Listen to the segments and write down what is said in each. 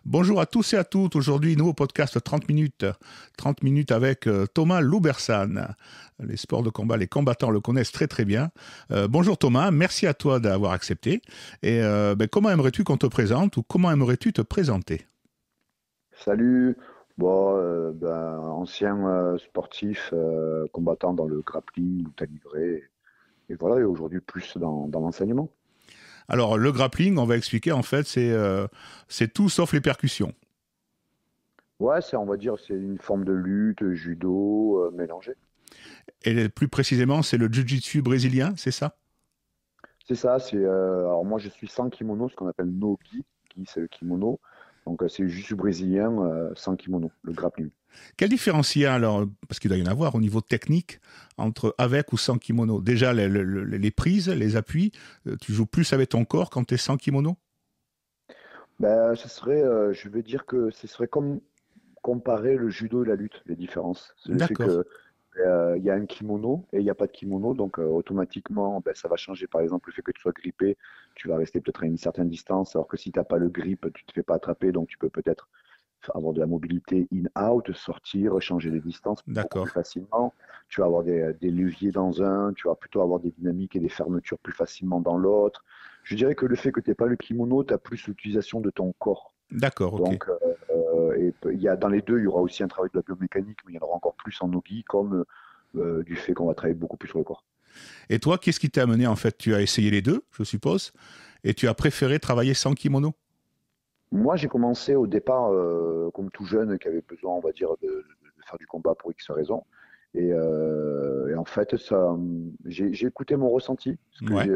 Bonjour à tous et à toutes. Aujourd'hui, nouveau podcast 30 minutes. 30 minutes avec Thomas Loubersan. Les sports de combat, les combattants le connaissent très très bien. Bonjour Thomas, merci à toi d'avoir accepté. Et comment aimerais-tu qu'on te présente ou comment aimerais-tu te présenter? Salut, bon, ancien sportif combattant dans le grappling, lutte à livrer, et voilà, et aujourd'hui plus dans l'enseignement. Alors, le grappling, on va expliquer en fait, c'est tout sauf les percussions. Ouais, on va dire, c'est une forme de lutte, judo mélangé. Et plus précisément, c'est le jiu-jitsu brésilien, c'est ça? C'est ça, alors moi je suis sans kimono, ce qu'on appelle no gi, gi c'est le kimono, donc c'est le jiu-jitsu brésilien sans kimono, le grappling. Quelle différence il y a alors, parce qu'il doit y en avoir au niveau technique, entre avec ou sans kimono? Déjà, les prises, les appuis, tu joues plus avec ton corps quand tu es sans kimono? Je vais dire que ce serait comme comparer le judo et la lutte, les différences. C'est le fait D'accord, que il y a un kimono et il n'y a pas de kimono, donc automatiquement, ça va changer. Par exemple, le fait que tu sois grippé, tu vas rester peut-être à une certaine distance, alors que si tu n'as pas le grip, tu ne te fais pas attraper, donc tu peux peut-être avoir de la mobilité in-out, sortir, changer les distances beaucoup plus d'accord. facilement. Tu vas avoir des leviers dans un, tu vas plutôt avoir des dynamiques et des fermetures plus facilement dans l'autre. Je dirais que le fait que tu n'aies pas le kimono, tu as plus l'utilisation de ton corps. D'accord, ok. Donc, dans les deux, il y aura aussi un travail de la biomécanique, mais il y en aura encore plus en nogi, comme du fait qu'on va travailler beaucoup plus sur le corps. Et toi, qu'est-ce qui t'a amené en fait? Tu as essayé les deux, je suppose, et tu as préféré travailler sans kimono? Moi, j'ai commencé au départ comme tout jeune qui avait besoin, on va dire, de faire du combat pour X raisons. Et en fait, j'ai écouté mon ressenti. Ouais.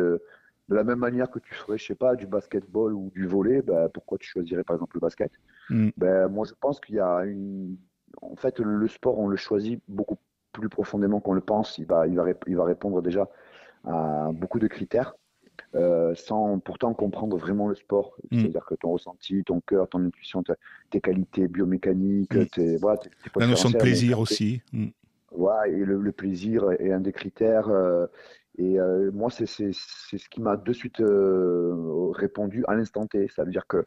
De la même manière que tu ferais, je sais pas, du basketball ou du volley, pourquoi tu choisirais par exemple le basket? Hmm. Moi, je pense qu'il y a une. En fait, le sport, on le choisit beaucoup plus profondément qu'on le pense. Il va répondre déjà à beaucoup de critères sans pourtant comprendre vraiment le sport. Hmm. C'est-à-dire que ton ressenti, ton cœur, ton intuition, tes qualités biomécaniques, Hmm. tes La notion de préférentiels vont plaisir faire que. aussi. Hmm. Voilà, et le plaisir est un des critères. Moi, c'est ce qui m'a de suite répondu à l'instant T. Ça veut dire que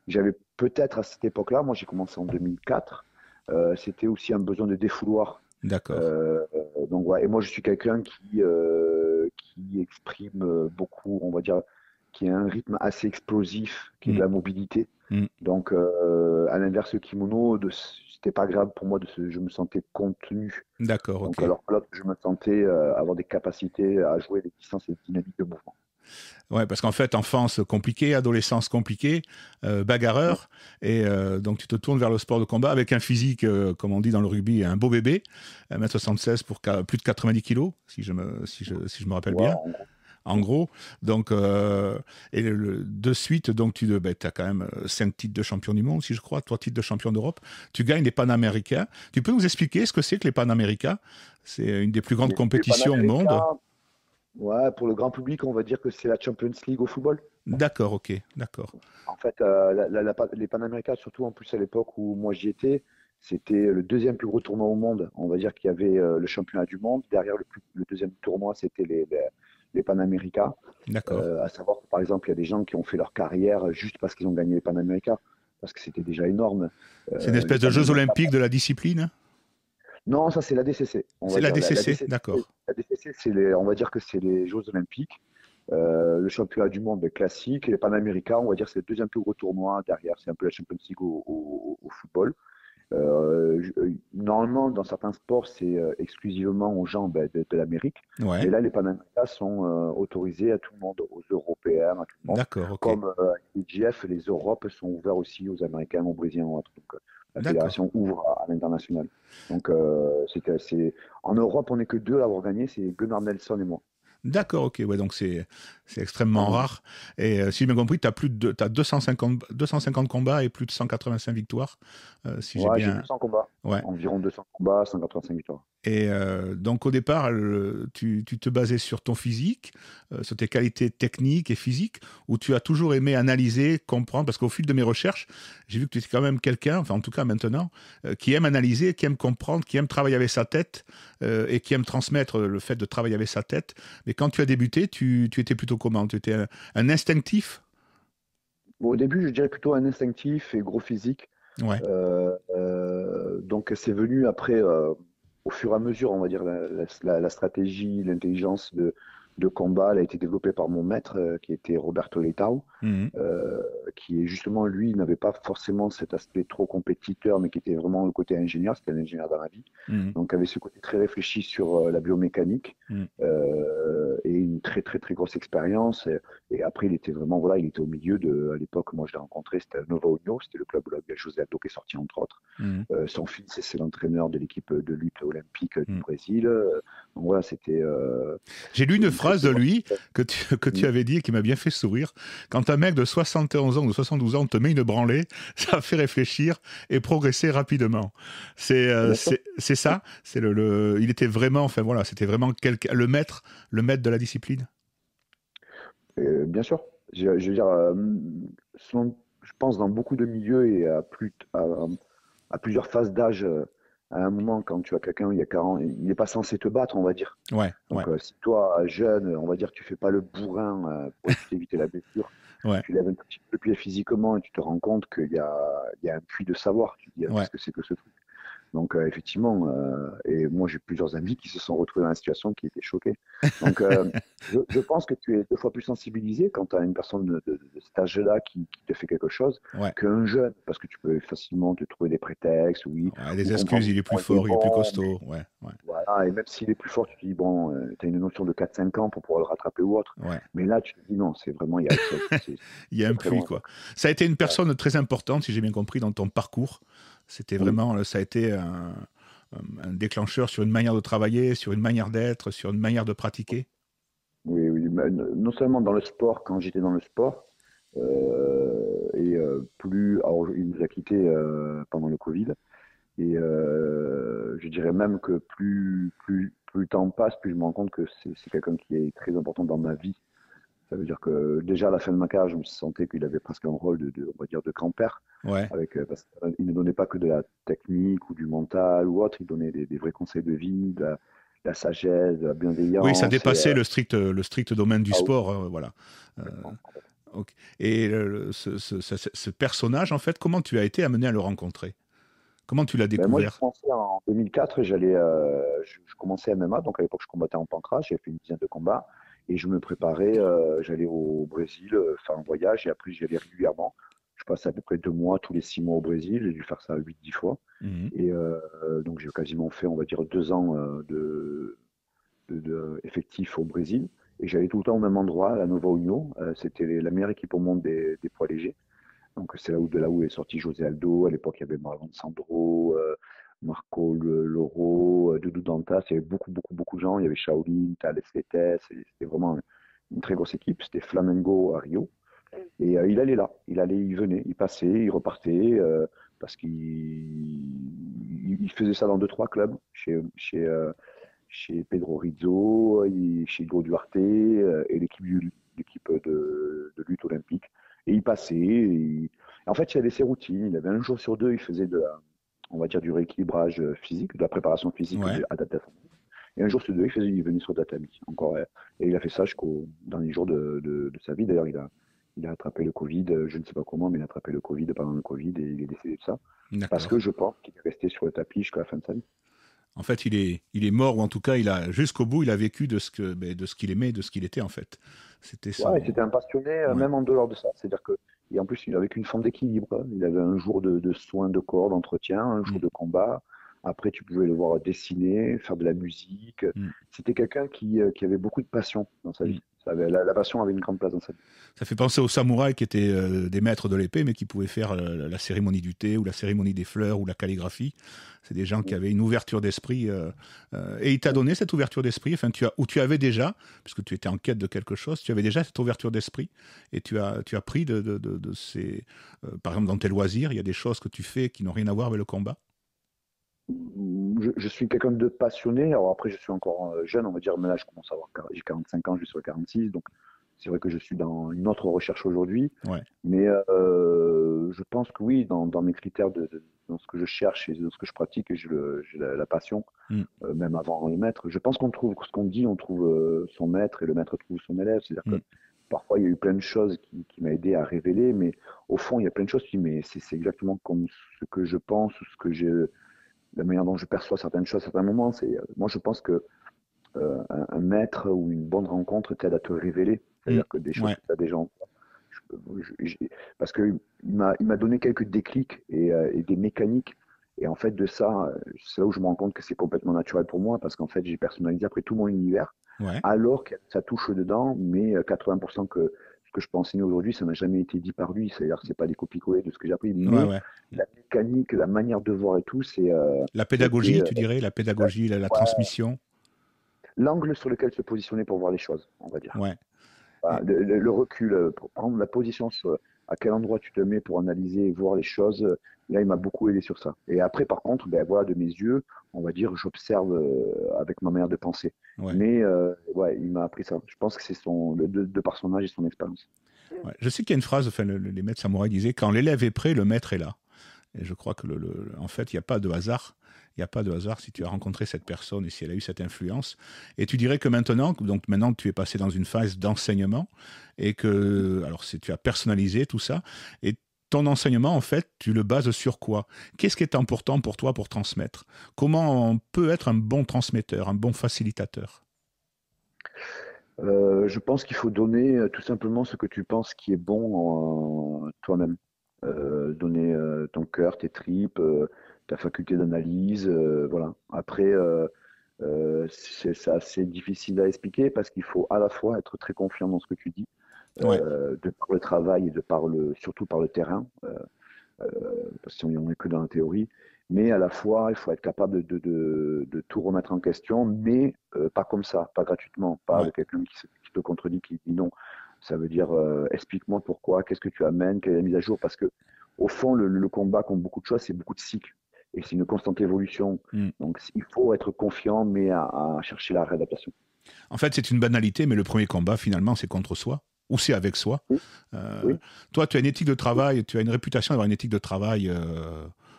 j'avais peut-être à cette époque-là, moi j'ai commencé en 2004, c'était aussi un besoin de défouloir. D'accord. Euh, donc ouais, et moi je suis quelqu'un qui exprime beaucoup, on va dire, qui a un rythme assez explosif, qui est de Hmm. la mobilité. Hmm. Donc à l'inverse, le kimono, c'était pas grave pour moi, je me sentais contenu. D'accord, Donc ok. alors que l'autre, je me sentais avoir des capacités à jouer les distances et les dynamiques de mouvement. Ouais, parce qu'en fait, enfance compliquée, adolescence compliquée, Ouais, bagarreur, et donc tu te tournes vers le sport de combat avec un physique, comme on dit dans le rugby, un beau bébé, 1m76 pour plus de 90 kilos, si je me rappelle ouais, bien. en gros. En gros, donc, de suite, donc tu as quand même 5 titres de champion du monde, si je crois, 3 titres de champion d'Europe. Tu gagnes les Panaméricains. Tu peux nous expliquer ce que c'est que les Panaméricains? C'est une des plus grandes Les compétitions au monde. Panaméricains, ouais, pour le grand public, on va dire que c'est la Champions League au football. D'accord, ok, d'accord. En fait, les Panaméricains, surtout en plus à l'époque où moi j'y étais, c'était le deuxième plus gros tournoi au monde. On va dire qu'il y avait le championnat du monde. Derrière le deuxième tournoi, c'était les Panaméricains. D'accord. À savoir que par exemple, il y a des gens qui ont fait leur carrière juste parce qu'ils ont gagné les Panaméricains, parce que c'était déjà énorme. C'est une Les espèce de Jeux Panaméricains. olympiques de la discipline. Non, ça c'est la DCC. On C'est va la dire DCC, d'accord. La DCC, on va dire que c'est les Jeux olympiques. Le championnat du monde classique et les Panaméricains, on va dire, c'est le deuxième plus gros tournoi derrière. C'est un peu la Champions League au football. Normalement, dans certains sports, c'est exclusivement aux gens de l'Amérique. Mais Ouais, là, les Panaméricains sont autorisés à tout le monde, aux Européens, à tout le monde. d'accord, ok. Comme les GF, les Europes sont ouverts aussi aux Américains, aux Brésiliens ou autres. Donc, la D'accord. fédération ouvre à l'international. Donc, en Europe, on n'est que deux à l'avoir gagné, c'est Gunnar Nelson et moi. D'accord, ok. Ouais, donc c'est extrêmement En- rare. Et si j'ai bien compris, tu as t'as 250 combats et plus de 185 victoires. Si j'ai Ouais, j'ai bien. 200 combats, Ouais. environ 200 combats, 185 victoires. Et donc au départ, tu te basais sur ton physique, sur tes qualités techniques et physiques, ou tu as toujours aimé analyser, comprendre, parce qu'au fil de mes recherches, j'ai vu que tu étais quand même quelqu'un, enfin en tout cas maintenant, qui aime analyser, qui aime comprendre, qui aime travailler avec sa tête, et qui aime transmettre le fait de travailler avec sa tête. Mais quand tu as débuté, tu étais plutôt comment? Tu étais un instinctif? Bon, au début, je dirais plutôt un instinctif et gros physique. Ouais. Donc, c'est venu après, au fur et à mesure, on va dire, la stratégie, l'intelligence de combat, elle a été développée par mon maître, qui était Roberto Leitao, Mhm. euh, qui est justement, lui, n'avait pas forcément cet aspect trop compétiteur, mais qui était vraiment le côté ingénieur, c'était un ingénieur dans la vie. Mhm. Donc, avait ce côté très réfléchi sur la biomécanique Mhm. et une très, très, très grosse expérience. Et après, il était vraiment, voilà, il était au milieu de, à l'époque, moi je l'ai rencontré, c'était à Nova União, c'était le club où il y a José Aldo qui est sorti, entre autres. Mhm. Son fils, c'est l'entraîneur de l'équipe de lutte olympique du Mhm. Brésil. Donc voilà, c'était J'ai lu une une très, phrase très de grosse lui expérience. que tu Mm. avais dit et qui m'a bien fait sourire. Quand un mec de 71 ans ou 72 ans te met une branlée, ça fait réfléchir et progresser rapidement. Bien sûr, C'est ça. Il était vraiment, enfin voilà, c'était vraiment le maître de la discipline. bien sûr. Je veux dire, je pense dans beaucoup de milieux et à plusieurs phases d'âge, à un moment, quand tu as quelqu'un, il y a 40, il n'est pas censé te battre, on va dire. Ouais, ouais, Donc, si toi, jeune, on va dire, tu fais pas le bourrin pour éviter la blessure, ouais, tu lèves un petit peu le pied physiquement et tu te rends compte il y a un puits de savoir. Tu te dis, ah, ouais. qu'est-ce que c'est que ce truc? Donc, effectivement, et moi, j'ai plusieurs amis qui se sont retrouvés dans la situation, qui étaient choqués. Donc, je pense que tu es deux fois plus sensibilisé quand tu as une personne de cet âge-là qui te fait quelque chose Ouais. qu'un jeune, parce que tu peux facilement te trouver des prétextes, oui, Ouais, ou des excuses, comprendre il que est plus bon, il est fort, il est plus bon, mais costaud. Ouais, ouais, voilà, et même s'il est plus fort, tu te dis, bon, tu as une notion de 4-5 ans pour pouvoir le rattraper ou autre. ouais. Mais là, tu te dis, non, c'est vraiment, c'est Il y a très un très puits, loin, quoi. quoi. Ça a été une Ouais. personne très importante, si j'ai bien compris, dans ton parcours. C'était Oui, vraiment, ça a été un déclencheur sur une manière de travailler, sur une manière d'être, sur une manière de pratiquer. oui, oui. Mais non seulement dans le sport, quand j'étais dans le sport, alors il nous a quittés pendant le Covid, et je dirais même que plus le temps passe, plus je me rends compte que c'est quelqu'un qui est très important dans ma vie. Ça veut dire que déjà à la fin de ma carrière, je me sentais qu'il avait presque un rôle on va dire, de grand-père, Ouais. parce qu'il ne donnait pas que de la technique ou du mental ou autre, il donnait des vrais conseils de vie, de la sagesse, de la Oui, ça bienveillance, et dépassait le strict domaine du ah oui, sport, voilà. Euh, complètement. ok. Et ce personnage, en fait, comment tu as été amené à le rencontrer? Comment tu l'as Ben moi, j'ai découvert? commencé en 2004, je commençais MMA, donc à l'époque, je combattais en pancras, j'ai fait une dizaine de combats, et je me préparais, j'allais au Brésil faire un voyage, et après, j'y allais régulièrement. Je passais à peu près 2 mois, tous les 6 mois au Brésil, j'ai dû faire ça 8-10 fois. Mhm. Et donc, j'ai quasiment fait, on va dire, 2 ans effectif au Brésil. Et j'allais tout le temps au même endroit, à la Nova União. C'était la meilleure équipe au monde des poids légers. Donc, c'est de là où est sorti José Aldo. À l'époque, il y avait Marlon Sandro, Marco Loro, Doudou Dantas. Il y avait beaucoup, beaucoup, beaucoup de gens. Il y avait Shaolin, Thales Letes. C'était vraiment une très grosse équipe. C'était Flamengo à Rio. Et il allait là. Il venait, il passait, il repartait. Parce qu'il faisait ça dans deux, trois clubs. Chez Pedro Rizzo, chez Hugo Duarte et l'équipe de lutte olympique. Et il passait. En fait, il avait ses routines. Il avait un jour sur deux, il faisait on va dire, du rééquilibrage physique, de la préparation physique Ouais. adaptation. Et un jour sur deux, il venait sur tatami. Encore. Et il a fait ça jusqu'au dernier jour de sa vie. D'ailleurs, il a attrapé le Covid, je ne sais pas comment, mais il a attrapé le Covid pendant le Covid et il est décédé de ça. Parce D'accord. que je pense qu'il est resté sur le tapis jusqu'à la fin de sa vie. En fait, il est mort, ou en tout cas, jusqu'au bout, il a vécu de ce qu'il aimait, de ce qu'il était, en fait. C'était Ouais, son. c'était un passionné, Ouais. même en dehors de ça. C'est-à-dire que, et en plus, il avait une forme d'équilibre, hein. Il avait un jour de soins de corps, d'entretien, un jour Mm, de combat. Après, tu pouvais le voir dessiner, faire de la musique. mm, C'était quelqu'un qui avait beaucoup de passion dans sa mm. vie. La passion avait une grande place dans sa vie. Ça fait penser aux samouraïs qui étaient des maîtres de l'épée, mais qui pouvaient faire la cérémonie du thé, ou la cérémonie des fleurs, ou la calligraphie. C'est des gens qui Mm. avaient une ouverture d'esprit. Et il t'a donné cette ouverture d'esprit, enfin, ou tu avais déjà, puisque tu étais en quête de quelque chose, tu avais déjà cette ouverture d'esprit, et tu as pris de ces. Par exemple, dans tes loisirs, il y a des choses que tu fais qui n'ont rien à voir avec le combat. Je suis quelqu'un de passionné. Alors après, je suis encore jeune, on va dire, mais là, j'ai 45 ans, je suis sur 46, donc c'est vrai que je suis dans une autre recherche aujourd'hui. Ouais. Mais je pense que oui, dans mes critères, dans ce que je cherche et dans ce que je pratique, j'ai la passion, Mm, même avant le maître. Je pense qu'on trouve ce qu'on dit, on trouve son maître et le maître trouve son élève. C'est-à-dire que mm, parfois, il y a eu plein de choses qui m'ont aidé à révéler, mais au fond, il y a plein de choses, tu dis, mais c'est exactement comme ce que je pense, ou ce que la manière dont je perçois certaines choses à certains moments. Moi, je pense que un maître ou une bonne rencontre t'aide à te révéler. Mm. C'est-à-dire que des choses Ouais. que tu as déjà parce qu'il m'a donné quelques déclics et des mécaniques. Et en fait, de ça, c'est là où je me rends compte que c'est complètement naturel pour moi, parce qu'en fait, j'ai personnalisé après tout mon univers, Ouais. alors que ça touche dedans, mais 80% que ce que je peux enseigner aujourd'hui, ça n'a jamais été dit par lui. C'est-à-dire que c'est pas des copies-collées de ce que j'ai appris, Ouais, mais ouais. la mécanique, la manière de voir et tout, La ça a été pédagogie, tu dirais, la pédagogie, la ouais, transmission. l'angle sur lequel se positionner pour voir les choses, on va dire. Ouais. Voilà, Et- le recul, pour prendre la position sur à quel endroit tu te mets pour analyser et voir les choses, là, il m'a beaucoup aidé sur ça. Et après, par contre, ben, voilà, de mes yeux, on va dire, j'observe avec ma manière de penser. ouais. Mais ouais, il m'a appris ça. Je pense que c'est de par son âge et son expérience. Ouais. Je sais qu'il y a une phrase, enfin, les maîtres samouraïs disaient, quand l'élève est prêt, le maître est là. Et je crois que, en fait, il n'y a pas de hasard. Il n'y a pas de hasard si tu as rencontré cette personne et si elle a eu cette influence. Et tu dirais que maintenant, donc maintenant que tu es passé dans une phase d'enseignement et que, alors tu as personnalisé tout ça, et ton enseignement, en fait, tu le bases sur quoi? Qu'est-ce qui est important pour toi pour transmettre? Comment on peut être un bon transmetteur, un bon facilitateur? Je pense qu'il faut donner tout simplement ce que tu penses qui est bon en toi-même. Donner ton cœur, tes tripes, ta faculté d'analyse, voilà. Après, c'est assez difficile à expliquer parce qu'il faut à la fois être très confiant dans ce que tu dis, Ouais, de par le travail et surtout par le terrain, parce que si on n'est que dans la théorie, mais à la fois, il faut être capable de tout remettre en question, mais pas comme ça, pas gratuitement, pas ouais. avec quelqu'un qui te contredit, qui dit non. Ça veut dire, explique-moi pourquoi, qu'est-ce que tu amènes, quelle est la mise à jour, parce que au fond, le combat, comme beaucoup de choses, c'est beaucoup de cycles, et c'est une constante évolution. Hmm. Donc, il faut être confiant, mais à chercher la réadaptation. En fait, c'est une banalité, mais le premier combat, finalement, c'est contre soi ou c'est avec soi. Oui, Euh, oui. Toi, tu as une éthique de travail, tu as une réputation d'avoir une éthique de travail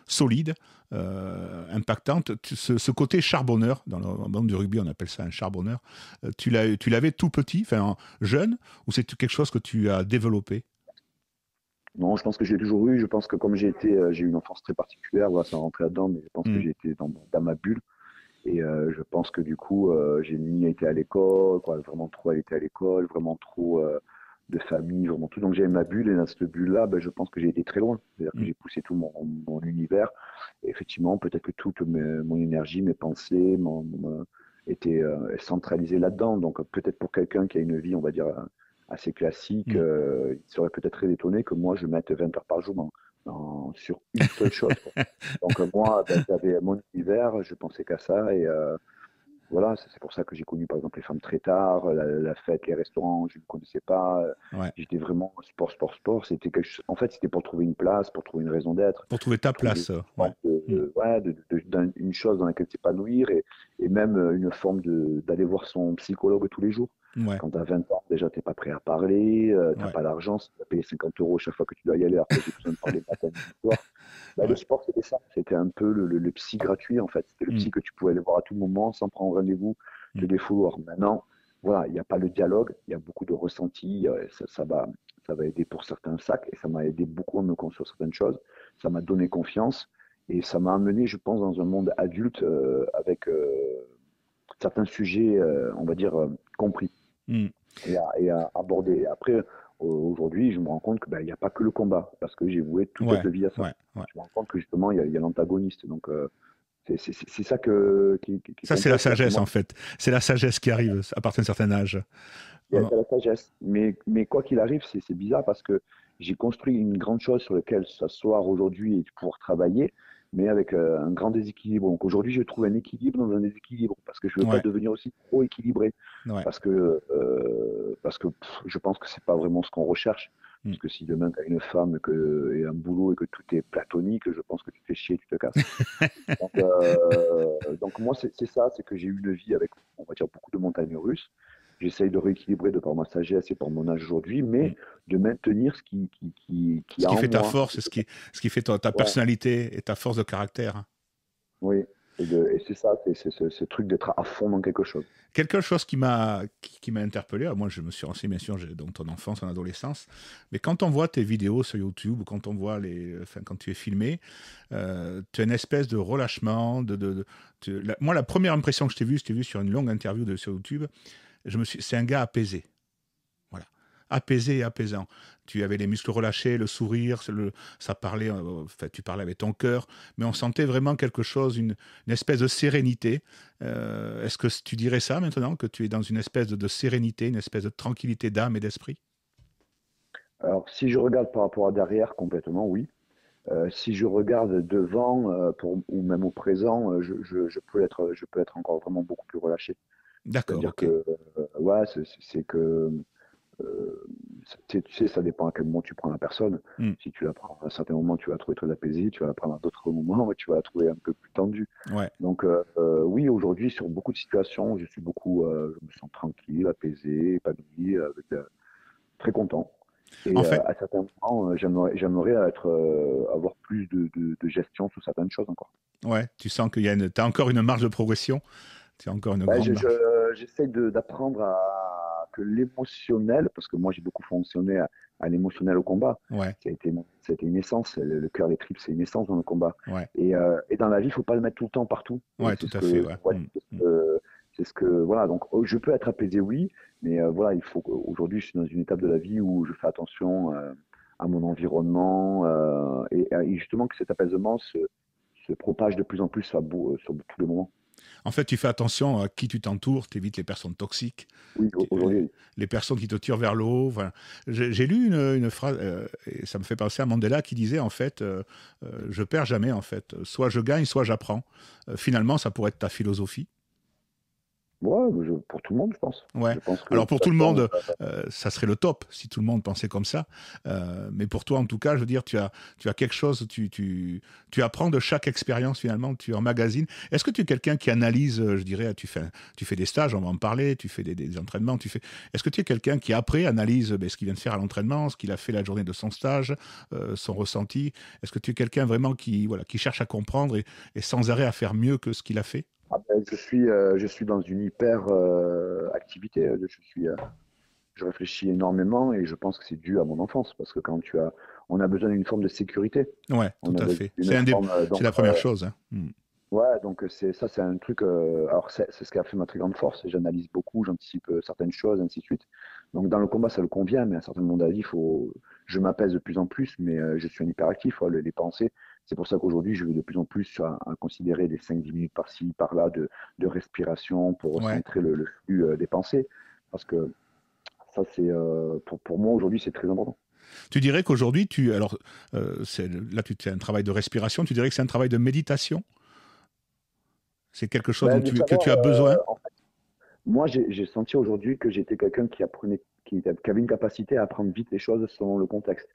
solide, impactante. Ce côté charbonneur, dans le monde du rugby, on appelle ça un charbonneur, tu l'avais tout petit, enfin jeune, ou c'est quelque chose que tu as développé? Non, je pense que j'ai toujours eu. Je pense que comme j'ai eu une enfance très particulière, voilà, ça rentrait là-dedans, mais je pense que Mm. j'ai été dans ma bulle. Et je pense que du coup, j'ai ni été à l'école, quoi, vraiment trop été à l'école, vraiment trop de famille, vraiment tout. Donc j'avais ma bulle et dans cette bulle-là, ben, je pense que j'ai été très loin. C'est-à-dire que Mm. j'ai poussé tout mon univers. Et effectivement, peut-être que toute mon énergie, mes pensées, étaient centralisées là-dedans. Donc peut-être pour quelqu'un qui a une vie, on va dire, assez classique, Mm. il serait peut-être très étonné que moi, je mette 20 heures par jour sur une seule chose, quoi. Donc moi, ben, j'avais mon univers, je pensais qu'à ça et voilà, c'est pour ça que j'ai connu par exemple les femmes très tard, la fête, les restaurants, je ne connaissais pas. Ouais. J'étais vraiment sport, sport, sport. C'était en fait, c'était pour trouver une place, pour trouver une raison d'être, Pour trouver ta pour trouver place. une Ouais. forme Mm. ouais, une chose dans laquelle s'épanouir et même une forme d'aller voir son psychologue tous les jours. Ouais. Quand tu as 20 ans, déjà, tu n'es pas prêt à parler, tu n'as Ouais. pas l'argent, tu as payé 50 euros chaque fois que tu dois y aller, alors que j'ai besoin de parler matin, midi, soir. Bah, le Ouais. sport, c'était ça. C'était un peu le psy gratuit, en fait. C'était le Mm. psy que tu pouvais aller voir à tout moment sans prendre rendez-vous, te Mm. défouloir. Maintenant, voilà, il n'y a pas le dialogue, il y a beaucoup de ressentis. Ça va aider pour certains sacs et ça m'a aidé beaucoup à me construire certaines choses. Ça m'a donné confiance et ça m'a amené, je pense, dans un monde adulte avec certains sujets, on va dire, compris Mm. et à aborder. Après, aujourd'hui, je me rends compte qu'il ben, n'y a pas que le combat, parce que j'ai voué toute Ouais. autre vie à ça. Ouais. Ouais. Je me rends compte que justement, il y a l'antagoniste. Donc, c'est ça qui Ça, c'est la complexe. C'est-à-dire que sagesse, moi, en fait. C'est la sagesse qui arrive à partir d'un certain âge. il y a la sagesse. Mais quoi qu'il arrive, c'est bizarre parce que j'ai construit une grande chose sur laquelle s'asseoir aujourd'hui et pouvoir travailler, mais avec un grand déséquilibre. Donc aujourd'hui, je trouve un équilibre dans un déséquilibre parce que je ne veux pas Ouais. devenir aussi trop équilibré. Ouais. Parce que je pense que c'est pas vraiment ce qu'on recherche. Mm. Parce que si demain tu as une femme et un boulot et que tout est platonique, je pense que tu te fais chier, tu te casses. Donc moi, c'est ça, c'est que j'ai eu une vie avec, on va dire, beaucoup de montagnes russes. J'essaye de rééquilibrer de par ma sagesse et par mon âge aujourd'hui, mais Mm. de maintenir ce qui Ce a qui en fait ta moi. force, ce qui fait ta Ouais, personnalité et ta force de caractère. oui. Et c'est ça, c'est ce truc d'être à fond dans quelque chose. Quelque chose qui m'a interpellé, moi je me suis renseigné bien sûr dans ton enfance, ton adolescence, mais quand on voit tes vidéos sur YouTube ou quand on voit enfin, quand tu es filmé, tu as une espèce de relâchement. Moi la première impression que je t'ai vu sur une longue interview sur YouTube, c'est un gars apaisé. Voilà. Apaisé et apaisant. Tu avais les muscles relâchés, le sourire, ça parlait, enfin, tu parlais avec ton cœur, mais on sentait vraiment quelque chose, une espèce de sérénité. Est-ce que tu dirais ça maintenant, que tu es dans une espèce de sérénité, une espèce de tranquillité d'âme et d'esprit? Alors, si je regarde par rapport à derrière, complètement, oui. Si je regarde devant ou même au présent, je peux être encore vraiment beaucoup plus relâché. D'accord, C'est-à-dire ok. que, ouais, c'est que tu sais, ça dépend à quel moment tu prends la personne. Hmm. Si tu la prends à un certain moment, tu vas la trouver très apaisée, tu vas la prendre à d'autres moments, tu vas la trouver un peu plus tendue. Ouais. Donc, oui, aujourd'hui, sur beaucoup de situations, je me sens tranquille, apaisé, épanoui, très content. Et En fait, à certains moments, j'aimerais avoir plus de gestion sur certaines choses encore. ouais, tu sens qu'il y a t'as encore une marge de progression, tu as encore une Ouais, grande marge. j'essaie d'apprendre que l'émotionnel, parce que moi j'ai beaucoup fonctionné à l'émotionnel au combat, Ouais, ça a été une essence, le cœur, les tripes, c'est une essence dans le combat. ouais, Et dans la vie, il faut pas le mettre tout le temps partout. Et ouais, tout à fait, ouais. ouais, Hmm, hmm. voilà, donc je peux être apaisé, oui, mais voilà, aujourd'hui je suis dans une étape de la vie où je fais attention à mon environnement et justement que cet apaisement se propage de plus en plus sur tous les moments. En fait, tu fais attention à qui tu t'entoures, tu évites les personnes toxiques, Oui, aujourd'hui. les personnes qui te tirent vers le haut. Voilà. J'ai lu une phrase, et ça me fait penser à Mandela, qui disait en fait, je perds jamais en fait. Soit je gagne, soit j'apprends. Finalement, ça pourrait être ta philosophie. Ouais, pour tout le monde, je pense. Ouais. Je pense que de Alors toute pour tout le façon, monde, ça serait le top si tout le monde pensait comme ça. Mais pour toi, en tout cas, je veux dire, tu as quelque chose, tu apprends de chaque expérience finalement, tu emmagasines. Est-ce que tu es quelqu'un qui analyse, je dirais, tu fais des stages, on va en parler, tu fais des entraînements, Est-ce que tu es quelqu'un qui après analyse ce qu'il vient de faire à l'entraînement, ce qu'il a fait la journée de son stage, son ressenti? Est-ce que tu es quelqu'un vraiment qui cherche à comprendre et sans arrêt à faire mieux que ce qu'il a fait? ah ben, je suis dans une hyper activité. Je réfléchis énormément et je pense que c'est dû à mon enfance parce que on a besoin d'une forme de sécurité. Ouais, On tout a à besoin fait. d'une forme, C'est la première chose, hein. Mm. ouais, donc c'est un truc. Alors c'est ce qui a fait ma très grande force. J'analyse beaucoup, j'anticipe certaines choses, ainsi de suite. Donc dans le combat, ça le convient, mais à un certain moment de la vie, je m'apaise de plus en plus, mais je suis un hyperactif. Ouais, les pensées. C'est pour ça qu'aujourd'hui, je vais de plus en plus à considérer des 5-10 minutes par-ci, par-là de respiration pour Ouais. recentrer le flux des pensées. Parce que ça, pour moi aujourd'hui, c'est très important. Tu dirais qu'aujourd'hui, là, tu fais un travail de respiration, tu dirais que c'est un travail de méditation? C'est quelque chose dont Ben, de que savoir, tu as besoin? moi, j'ai senti aujourd'hui que j'étais quelqu'un qui avait une capacité à apprendre vite les choses selon le contexte.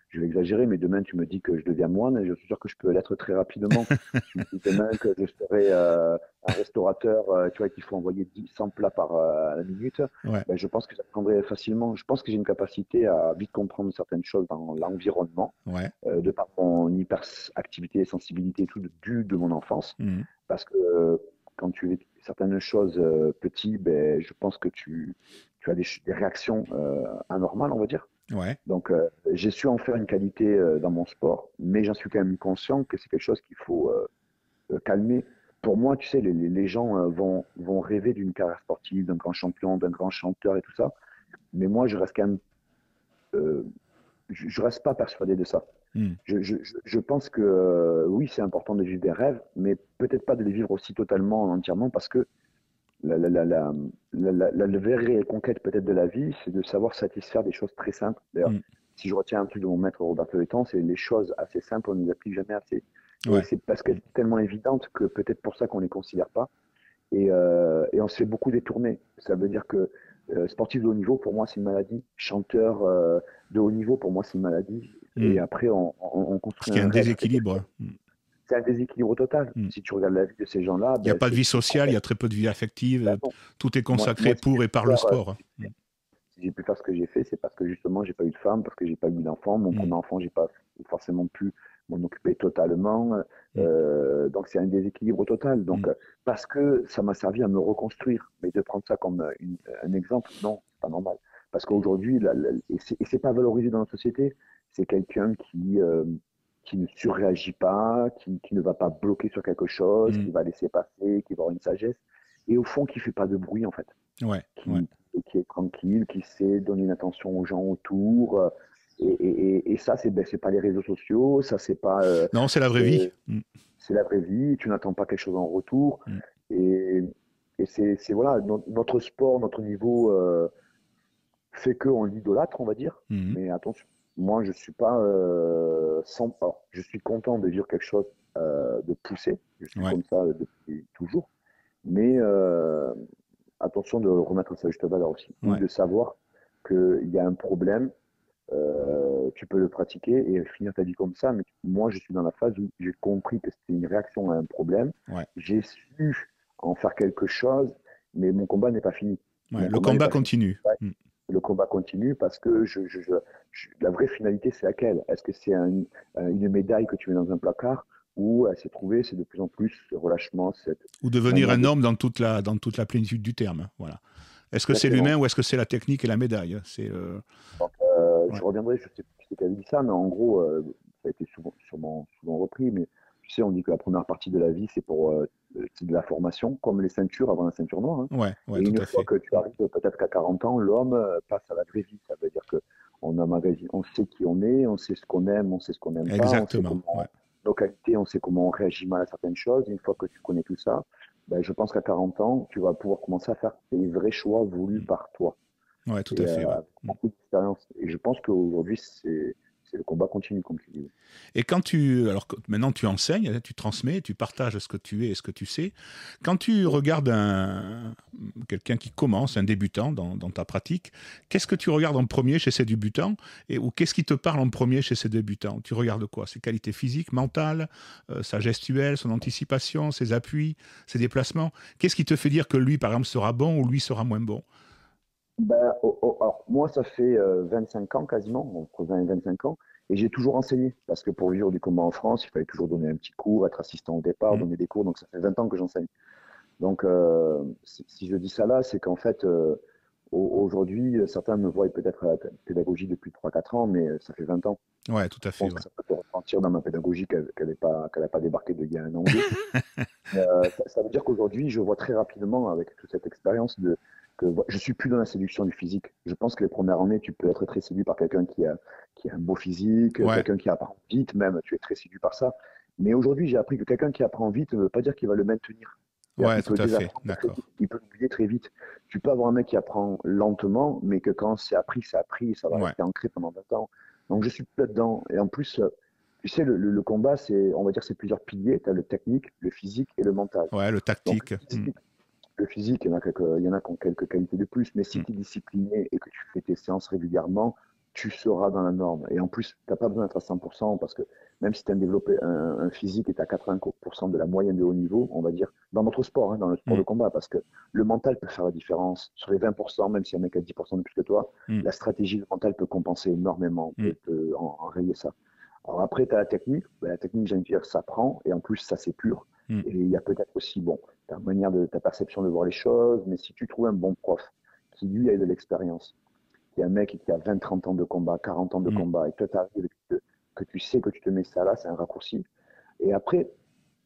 Je vais exagérer, mais demain, tu me dis que je deviens moine, et je suis sûr que je peux l'être très rapidement. Tu me dis demain que je serai un restaurateur, tu vois, qu'il faut envoyer 100 plats à la minute, Ouais, ben, je pense que j'apprendrai facilement. Je pense que j'ai une capacité à vite comprendre certaines choses dans l'environnement, ouais. de par mon hyperactivité et sensibilité et tout, de mon enfance. Mhm. Parce que quand tu vis certaines choses petit, ben, je pense que tu as des réactions anormales, on va dire. Ouais, Donc, j'ai su en faire une qualité dans mon sport, mais j'en suis quand même conscient que c'est quelque chose qu'il faut calmer. Pour moi, tu sais, les gens vont rêver d'une carrière sportive, d'un grand champion, d'un grand chanteur et tout ça. Mais moi, je reste quand même, euh, je reste pas persuadé de ça. mhm. Je pense que oui, c'est important de vivre des rêves, mais peut-être pas de les vivre aussi totalement, entièrement, parce que la, la, la, la, la vraie conquête peut-être de la vie, c'est de savoir satisfaire des choses très simples. D'ailleurs, Mhm. si je retiens un truc de mon maître Roberto Letton, c'est les choses assez simples, on ne les applique jamais assez. Et Ouais. c'est parce qu'elles sont tellement évidentes que peut-être pour ça qu'on ne les considère pas. Et on se fait beaucoup détourner. Ça veut dire que sportif de haut niveau, pour moi, c'est une maladie. Chanteur de haut niveau, pour moi, c'est une maladie. Et Mhm. après, on Parce construit qu'il y a un un rêve. C'est quelque chose. déséquilibre. Mhm. C'est un déséquilibre total. Mhm. Si tu regardes la vie de ces gens-là, Il n'y a ben, pas de vie c'est sociale, il y complètement. a très peu de vie affective, Ben non. tout est Moi, consacré si tu pour et par le sors, sport. Mhm. si j'ai pu faire ce que j'ai fait, c'est parce que justement, j'ai pas eu de femme, parce que j'ai pas eu d'enfant. Mon Mm. premier enfant, j'ai pas forcément pu m'en occuper totalement. Mm. Donc, c'est un déséquilibre total. Mm. Donc, parce que ça m'a servi à me reconstruire. Mais de prendre ça comme un exemple, non, c'est pas normal. Parce qu'aujourd'hui, et c'est pas valorisé dans la société, c'est quelqu'un qui ne surréagit pas, qui ne va pas bloquer sur quelque chose, Mm. qui va laisser passer, qui va avoir une sagesse. Et au fond, qui fait pas de bruit, en fait, Ouais, ouais. qui, qui est tranquille, qui sait donner une attention aux gens autour. Et ça, c'est pas les réseaux sociaux, ça, c'est pas, Non, c'est la vraie vie. c'est Mm. c'est la vraie vie, tu n'attends pas quelque chose en retour. Mm. Et, et voilà, notre sport, notre niveau fait qu'on l'idolâtre, on va dire. Mm. Mais attention, moi, je suis pas sans. Alors, je suis content de vivre quelque chose de poussé. Je suis Ouais. comme ça depuis toujours. Mais attention de remettre sa juste valeur aussi. Et Ouais. de savoir qu'il y a un problème, tu peux le pratiquer et finir ta vie comme ça. Mais moi, je suis dans la phase où j'ai compris que c'était une réaction à un problème. Ouais. J'ai su en faire quelque chose, mais mon combat n'est pas fini. Ouais. Mon Le combat n'est combat pas fini. continue. Ouais. Mm. Le combat continue parce que la vraie finalité, c'est laquelle? Est-ce que c'est une médaille que tu mets dans un placard ou elle s'est trouvée, c'est de plus en plus ce relâchement, cette Ou devenir manière un de. homme dans toute la plénitude du terme. Voilà. Est-ce que c'est l'humain Exactement. ou est-ce que c'est la technique et la médaille? C'est Donc, ouais. je reviendrai, je sais plus qui avait dit ça, mais en gros, ça a été souvent repris, mais tu sais, on dit que la première partie de la vie, c'est de la formation, comme les ceintures avant la ceinture noire, hein. Ouais, ouais, Et tout une à fois fait. que tu arrives peut-être qu'à 40 ans, l'homme passe à la vraie vie. Ça veut dire que on sait qui on est, on sait ce qu'on aime, on sait ce qu'on n'aime pas, on sait Exactement. Ouais. comment nos qualités, on sait comment on réagit mal à certaines choses. Une fois que tu connais tout ça, ben, je pense qu'à 40 ans, tu vas pouvoir commencer à faire tes vrais choix voulus Mm. par toi Ouais, tout et à fait. Ouais. avec Mm. beaucoup d'expérience. Et je pense qu'aujourd'hui, c'est le combat continu, comme tu dis. Et quand tu, alors maintenant tu enseignes, tu transmets, tu partages ce que tu es et ce que tu sais. Quand tu regardes quelqu'un qui commence, un débutant dans ta pratique, qu'est-ce que tu regardes en premier chez ces débutants ou qu'est-ce qui te parle en premier chez ces débutants? Tu regardes quoi? Ses qualités physiques, mentales, sa gestuelle, son anticipation, ses appuis, ses déplacements? Qu'est-ce qui te fait dire que lui, par exemple, sera bon ou lui sera moins bon? Ben, alors, moi, ça fait 25 ans quasiment, entre 20 et 25 ans, et j'ai toujours enseigné, parce que pour vivre du combat en France, il fallait toujours donner un petit cours, être assistant au départ, Mm. donner des cours, donc ça fait 20 ans que j'enseigne. Donc, si je dis ça là, c'est qu'en fait, aujourd'hui, certains me voient peut-être à la pédagogie depuis 3 4 ans, mais ça fait 20 ans. Ouais, tout à Je fait. pense Ouais. que ça peut te ressentir dans ma pédagogie qu'elle n'a pas débarqué d'il y a un an ou deux. Ça veut dire qu'aujourd'hui, je vois très rapidement, avec toute cette expérience, que je suis plus dans la séduction du physique. Je pense que les premières années, tu peux être très séduit par quelqu'un qui a un beau physique, Ouais, quelqu'un qui apprend vite, même, tu es très séduit par ça. Mais aujourd'hui, j'ai appris que quelqu'un qui apprend vite ne veut pas dire qu'il va le maintenir. C'est-à-dire ouais, qu'il tout peut à fait. désapprendre très vite, D'accord. il peut l'oublier très vite. Tu peux avoir un mec qui apprend lentement, mais que quand c'est appris, ça va Ouais, rester ancré pendant 20 ans. Donc je suis plus là-dedans. Et en plus, tu sais, le combat, on va dire, c'est plusieurs piliers. Tu as le technique, le physique et le mental. ouais, le Donc, tactique. Mm. le physique, il y en a qui ont quelques qualités de plus, mais si Mm. tu es discipliné et que tu fais tes séances régulièrement, tu seras dans la norme. Et en plus, tu n'as pas besoin d'être à 100% parce que même si tu as développé un physique et tu as 80% de la moyenne de haut niveau, on va dire, dans notre sport, hein, dans le sport Mm. de combat, parce que le mental peut faire la différence. Sur les 20%, même si un mec a 10% de plus que toi, Mm. la stratégie, le mental peut compenser énormément, Mm. peut enrayer ça. Alors après, tu as la technique. Ben, la technique, j'ai envie de dire, ça prend. Et en plus, ça, c'est pur. Mm. Et il y a peut-être aussi, bon, ta perception de voir les choses, mais si tu trouves un bon prof qui, lui, a eu de l'expérience, qui est un mec qui a 20, 30 ans de combat, 40 ans de Mm. combat, et que tu arrives, que tu sais que tu te mets ça là, c'est un raccourci. Et après,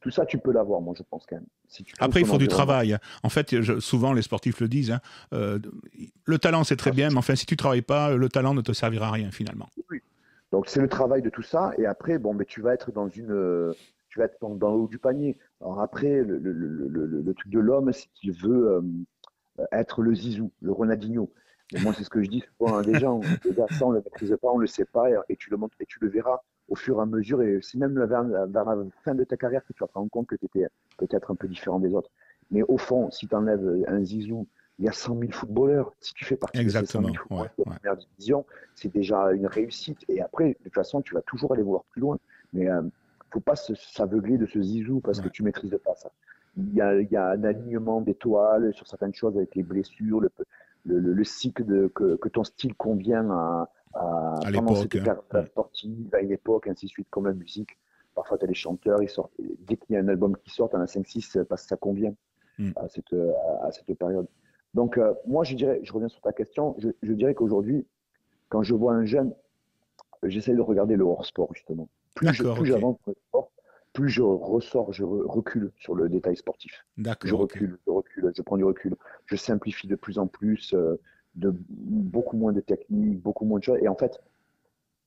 tout ça, tu peux l'avoir, moi, je pense quand même. Si tu trouves Après, il ton faut du environnement. travail. En fait, souvent les sportifs le disent, hein, euh, le talent c'est très bien, mais enfin, si tu travailles pas, le talent ne te servira à rien finalement. Oui. Donc, c'est le travail de tout ça. Et après, bon, mais tu vas être tu vas être dans le haut du panier. Alors après, le truc de l'homme, c'est qu'il veut être le zizou, le Ronaldinho. Mais moi, c'est ce que je dis souvent à des gens. Les gars, ça, on ne le maîtrise pas, on ne le sait pas, et tu le montres, et tu le verras au fur et à mesure. Et c'est même vers la fin de ta carrière que tu vas te rendre compte que tu étais peut-être un peu différent des autres. Mais au fond, si tu enlèves un zizou, il y a 100 000 footballeurs. Si tu fais partie de ces 100 000 Exactement. Ouais, footballeurs de ouais. première division, c'est déjà une réussite. Et après, de toute façon, tu vas toujours aller voir plus loin. Mais il ne faut pas s'aveugler de ce zizou parce que Ouais. tu ne maîtrises pas ça. Il y a un alignement d'étoiles sur certaines choses avec les blessures, le cycle que ton style convient À pendant cette l'époque. période sportive, à une époque, ainsi de suite, comme la musique. Parfois, tu as des chanteurs, ils sortent, dès qu'il y a un album qui sort, tu en as 5-6 parce que ça convient Mm. à cette période. Donc, moi, je dirais, je reviens sur ta question, je dirais qu'aujourd'hui, quand je vois un jeune, j'essaie de regarder le hors-sport, justement. D'accord, Plus ok. j'avance dans le sport, plus je ressors, recule sur le détail sportif. D'accord, ok. Je prends du recul. Je simplifie de plus en plus, beaucoup moins de techniques, beaucoup moins de choses. Et en fait,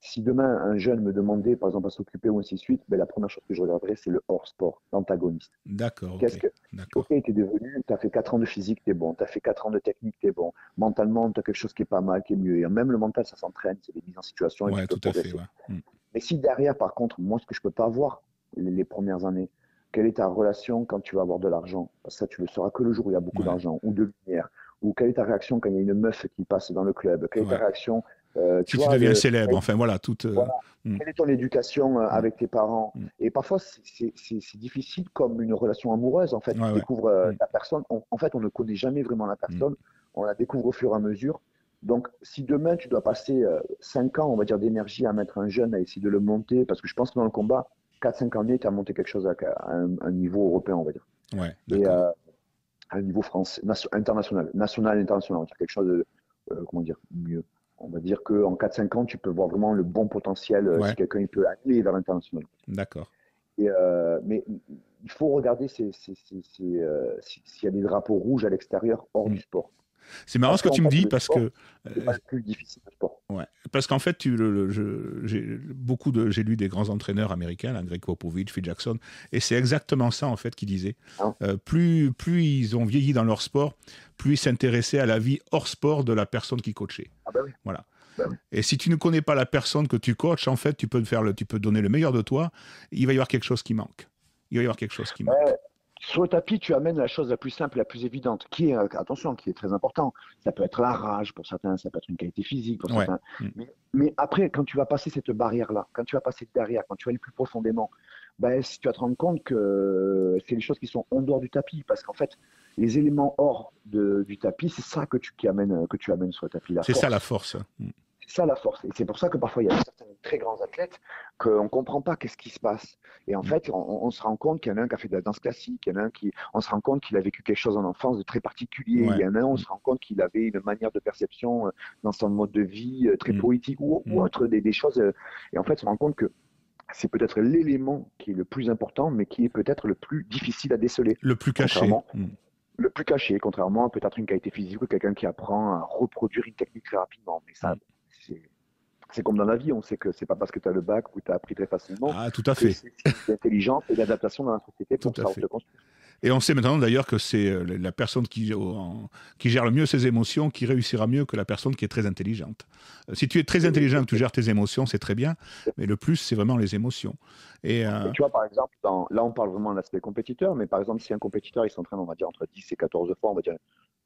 si demain un jeune me demandait, par exemple, à s'occuper ou ainsi de suite, ben, la première chose que je regarderais, c'est le hors-sport, l'antagoniste. D'accord, ok. Qu'est-ce que. Ok, D'accord. tu es devenu, tu as fait 4 ans de physique, tu es bon. Tu as fait 4 ans de technique, tu es bon. Mentalement, tu as quelque chose qui est pas mal, qui est mieux. Et même le mental, ça s'entraîne, c'est des mises en situation et tu Ouais, peux tout à fait, progresser. ouais. Mm. Mais si derrière, par contre, moi, ce que je peux pas voir les premières années, quelle est ta relation quand tu vas avoir de l'argent? Ça, tu le sauras que le jour où il y a beaucoup Ouais, d'argent ou de lumière. Ou quelle est ta réaction quand il y a une meuf qui passe dans le club? Quelle est ta ouais. réaction, Si tu tu vois, deviens célèbre, enfin voilà, voilà. mm, Quelle est ton éducation mm, avec tes parents? mm. Et parfois, c'est difficile comme une relation amoureuse. En fait, tu Ouais, ouais. découvres Mm, la personne. En fait, on ne connaît jamais vraiment la mm. personne. On la découvre au fur et à mesure. Donc, si demain, tu dois passer 5 ans, on va dire, d'énergie à mettre un jeune, à essayer de le monter, parce que je pense que dans le combat, 4-5 années, tu as monté quelque chose à un niveau européen, on va dire. Ouais, Et d'accord. à un niveau français, international, national, international, on va dire quelque chose de, comment dire, mieux. On va dire qu'en 4-5 ans, tu peux voir vraiment le bon potentiel si Ouais, quelqu'un il peut aller vers l'international. d'accord. Mais il faut regarder s'il y a des drapeaux rouges à l'extérieur, hors Mm. du sport. C'est marrant Parce ce que qu'en tu me fait, dis le parce sport, que c'est pas le plus difficile de sport. ouais. Parce qu'en fait, j'ai lu des grands entraîneurs américains, là, Greg Popovich, Phil Jackson, et c'est exactement ça en fait qu'ils disaient. Hein. Plus ils ont vieilli dans leur sport, plus ils s'intéressaient à la vie hors sport de la personne qui coachait. Ah ben oui, Voilà. ben oui. Et si tu ne connais pas la personne que tu coaches, en fait, tu peux donner le meilleur de toi. Il va y avoir quelque chose qui manque. Il va y avoir quelque chose qui manque. Ouais, sur le tapis, tu amènes la chose la plus simple, la plus évidente, qui est, attention, qui est très important. Ça peut être la rage pour certains, ça peut être une qualité physique pour Ouais. certains. Mm. Mais après, quand tu vas passer cette barrière-là, quand tu vas passer derrière, quand tu vas aller plus profondément, ben, si tu vas te rendre compte que c'est les choses qui sont en dehors du tapis, parce qu'en fait, les éléments hors du tapis, c'est ça que tu amènes sur le tapis, la C'est ça la force. force. Mm. C'est ça la force. Et c'est pour ça que parfois il y a certains très grands athlètes qu'on ne comprend pas qu'est-ce qui se passe. Et en Mm. fait, on se rend compte qu'il y en a un qui a fait de la danse classique, il y en a un on se rend compte qu'il a vécu quelque chose en enfance de très particulier, il Ouais. y en a un, on Mm. se rend compte qu'il avait une manière de perception dans son mode de vie très Mm. poétique ou Mm. autre, des choses. Et en fait, on se rend compte que c'est peut-être l'élément qui est le plus important, mais qui est peut-être le plus difficile à déceler. Le plus caché. Contrairement, le plus caché, contrairement à peut-être une qualité physique ou quelqu'un qui apprend à reproduire une technique très rapidement. Mais ça, Mm. c'est c'est comme dans la vie, on sait que c'est pas parce que tu as le bac ou tu as appris très facilement Ah, tout à que fait. c'est l'intelligence et l'adaptation dans la société Tout pour à savoir fait. te construire. Et on sait maintenant d'ailleurs que c'est la personne qui gère le mieux ses émotions qui réussira mieux que la personne qui est très intelligente. Si tu es très intelligent et que tu gères tes émotions, c'est très bien, mais le plus, c'est vraiment les émotions. Et Et tu vois, par exemple, là, on parle vraiment de l'aspect compétiteur, mais par exemple, si un compétiteur, il s'entraîne, on va dire, entre 10 et 14 fois, on va dire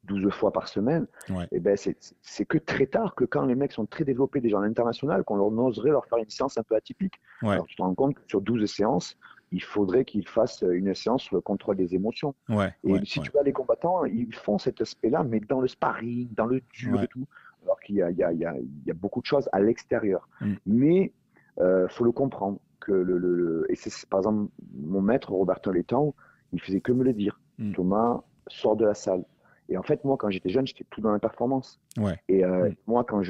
12 fois par semaine, ouais, et ben, c'est que très tard que quand les mecs sont très développés déjà en international, qu'on oserait leur faire une séance un peu atypique. ouais, Alors, tu te rends compte que sur 12 séances, il faudrait qu'ils fassent une séance sur le contrôle des émotions. ouais, Et ouais, si ouais, tu vois les combattants, ils font cet aspect-là, mais dans le sparring, dans le dur et ouais. tout, alors qu'il y a beaucoup de choses à l'extérieur. Mm, Mais faut le comprendre que et c'est par exemple mon maître Roberto Letão, il faisait que me le dire. mm, Thomas, sors de la salle. Et en fait, moi, quand j'étais jeune, j'étais tout dans la performance. ouais, Et mm, moi, quand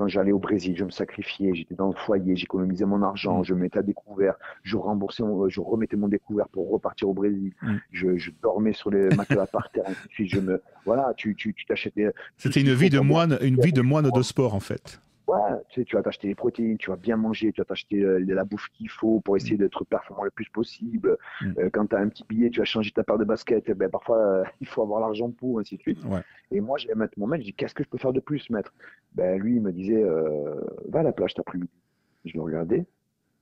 j'allais au Brésil, je me sacrifiais, j'étais dans le foyer, j'économisais mon argent, mm, je mettais à découvert, je remettais mon découvert pour repartir au Brésil, mm. je dormais sur les matelas par terre, ainsi de suite, voilà, tu t'achetais tout ce C'était qu'il faut pour boire. une vie de moine de sport en fait. Ouais, tu sais, tu vas t'acheter les protéines, tu vas bien manger, tu vas t'acheter la bouffe qu'il faut pour Mm, essayer d'être performant le plus possible. mm, Quand tu as un petit billet, tu vas changer ta paire de baskets, ben, parfois il faut avoir l'argent pour, ainsi de suite. ouais, Et moi, je vais mettre mon maître, je dis, qu'est-ce que je peux faire de plus, maître? Ben, lui, il me disait, va à la plage cet après-midi. Je le regardais,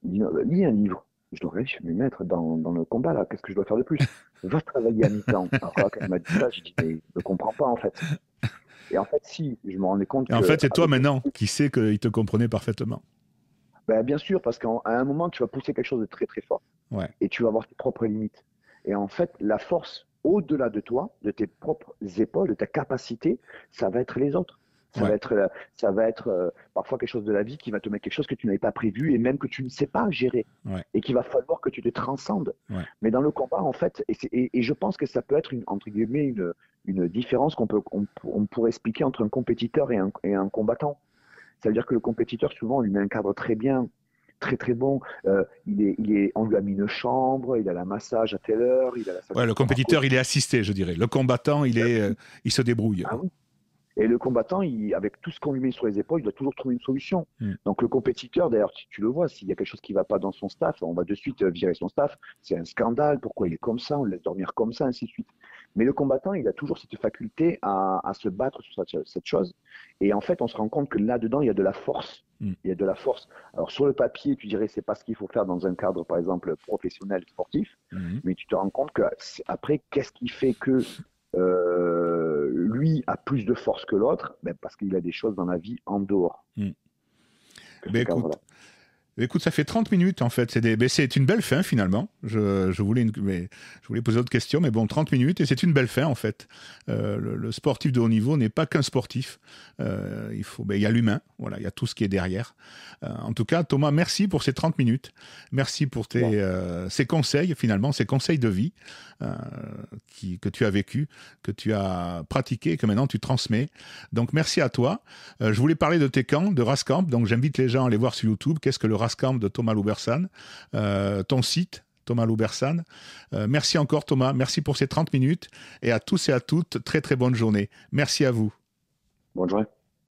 il dit, non, ben, lis un livre. Je le regardais, je suis maître, dans le combat, là, qu'est-ce que je dois faire de plus? Va travailler à mi-temps. Alors, quand il m'a dit ça, je dis, mais je ne comprends pas, en fait. Et en fait, si, je me rendais compte et en fait, c'est toi qu'avec le maintenant qui sais qu'il te comprenait parfaitement. ben, bien sûr, parce qu'à un moment, tu vas pousser quelque chose de très très fort Ouais, et tu vas avoir tes propres limites. Et en fait, la force, au-delà de toi, de tes propres épaules, de ta capacité, ça va être les autres. Ouais. Ça va être parfois quelque chose de la vie qui va te mettre quelque chose que tu n'avais pas prévu et même que tu ne sais pas gérer Ouais. et qu'il va falloir que tu te transcendes. Ouais. Mais dans le combat, en fait, et je pense que ça peut être entre guillemets une différence on pourrait expliquer entre un compétiteur et un combattant. Ça veut dire que le compétiteur, souvent, on lui met un cadre très bien, très très bon. On lui a mis une chambre, il a la massage à telle heure, il a la salle de Ouais, le sport à compétiteur, côté. il est assisté, je dirais. Le combattant, il se débrouille. Ah oui. Et le combattant, avec tout ce qu'on lui met sur les épaules, il doit toujours trouver une solution. Mm. Donc le compétiteur, d'ailleurs, tu le vois, s'il y a quelque chose qui ne va pas dans son staff, on va de suite virer son staff. C'est un scandale, pourquoi il est comme ça, on le laisse dormir comme ça, ainsi de suite. Mais le combattant, il a toujours cette faculté à se battre sur cette chose. Et en fait, on se rend compte que là-dedans, il y a de la force. Mm. Il y a de la force. Alors sur le papier, tu dirais c'est pas ce qu'il faut faire dans un cadre, par exemple, professionnel, sportif. Mais tu te rends compte que après, qu'est-ce qui fait que lui a plus de force que l'autre? Ben parce qu'il a des choses dans la vie en dehors. Mm. Que Ben, ce cadre-là. écoute, ça fait 30 minutes en fait. C'est une belle fin finalement. Je voulais poser d'autres questions, mais bon, 30 minutes et c'est une belle fin en fait. Le sportif de haut niveau n'est pas qu'un sportif. Il y a l'humain, voilà, il y a tout ce qui est derrière. En tout cas, Thomas, merci pour ces 30 minutes. Merci pour ces conseils finalement, ces conseils de vie que tu as vécu, que tu as pratiqué, que maintenant tu transmets. Donc merci à toi. Je voulais parler de tes camps, de Rascamp. Donc j'invite les gens à aller voir sur YouTube. Qu'est-ce que le Rascamp de Thomas Loubersan, ton site, Thomas Loubersan. Merci encore Thomas, merci pour ces 30 minutes et à tous et à toutes, très très bonne journée. Merci à vous. Bonne journée.